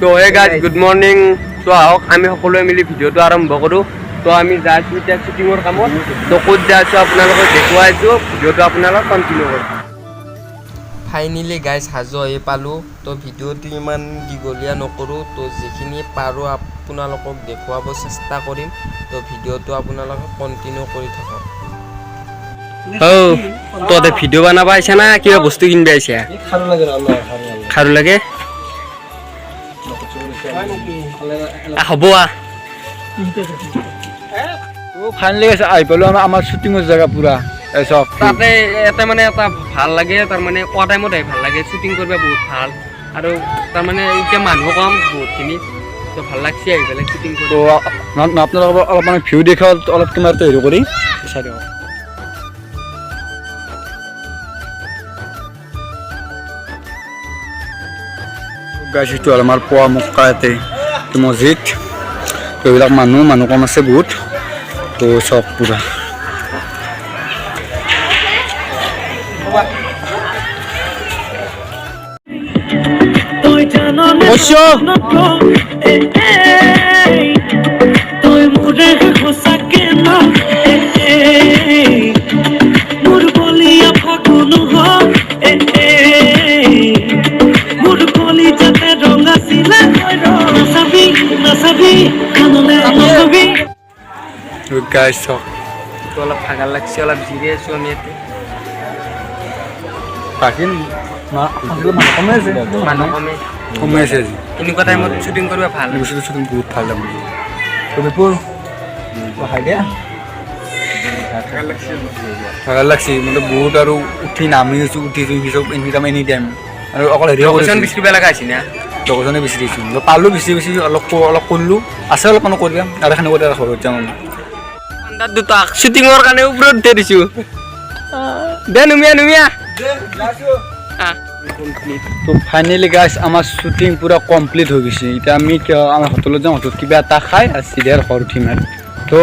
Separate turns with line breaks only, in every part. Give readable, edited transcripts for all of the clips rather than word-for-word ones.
তো hey guys good morning. তো আহক আমি সকলোৱে মিলি ভিডিঅ'টো আৰম্ভ কৰোঁ। তো আমি যাইছোঁ এতিয়া শ্বুটিঙৰ কামত। তো ক'ত যাইছোঁ আপোনালোকক দেখুৱাইছোঁ, ভিডিঅ'টো আপোনালোক কণ্টিনিউ কৰক। ফাইনেলি গাইজ সাজু হৈ পালোঁ। তো ভিডিঅ'টো ইমান দীঘলীয়া নকৰোঁ, তো যিখিনি পাৰোঁ আপোনালোকক দেখুৱাব চেষ্টা কৰিম। তো ভিডিঅ'টো আপোনালোকে কণ্টিনিউ কৰি থাকক। তহঁতে ভিডিঅ' বনাব আহিছা না কিবা বস্তু কিনিব আহিছা? খাৰু লাগে হ'ব
ফাইনেলি আহি পালোঁ আমাৰ শ্বুটিঙৰ জেগা পুৰা।
তাতে এটা মানে এটা ভাল লাগে, তাৰমানে কোৱা টাইমত আহি ভাল লাগে, শ্বুটিং কৰিব বহুত ভাল। আৰু তাৰমানে এতিয়া মানুহ কম বহুতখিনি, তো ভাল লাগছে আহি পেলাই শ্বুটিং কৰি।
তো আপোনালোকৰ অলপ মানে ভিউ দেখা অলপ কেমেৰাটো হেৰি কৰি চাই দিয়ক। গাইছোঁ আৰু আমাৰ পোৱা মক্কা ইয়াতে মছজিদ। তো এইবিলাক মানুহ কম আছে বহুত। তো চব পুৰা গাইছোঁ
তো অলপ ভাগৰ লাগছে, অলপ জিৰাই আছোঁ আমি ইয়াতে।
বাকী
মানুহ কমে
কমে আছে আজি।
এনেকুৱা টাইমত শ্বুটিং কৰিব ভাল।
বস্তুটো শ্বুটিং বহুত ভাল লাগে। তো বিপুল ভাগৰ লাগছে মানে বহুত। আৰু উঠি নামি আছোঁ, উঠিছোঁ চব এনি টাইম। আৰু অকল হেৰি
লোকেশ্যন বিচাৰিব লগা হৈছে না,
লগৰজনে বেছি দিছোঁ। পালোঁ বেছি অলপ কৰিলোঁ, আছে অলপ মানুহ কৰি আৰু এখানি কৰি ঘৰত যাম।
ঠাণ্ডাত দুটা শ্বুটিঙৰ কাৰণে ওপৰত উঠাই দিছোঁ। দে নুমিয়া
তো ফাইনেলি গাইছ আমাৰ শ্বুটিং পূৰা কমপ্লিট হৈ গৈছে। এতিয়া আমি আমাৰ হোটেলত যাওঁ, হোটেলত কিবা এটা খাই আৰু চিধাই ঘৰ উঠিম। আৰু তো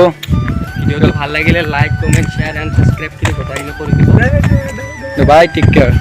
ভিডিঅ'টো ভাল লাগিলে like comment share and subscribe কৰি গোটাই কৰি দিব।
বাই, টেক কেয়াৰ।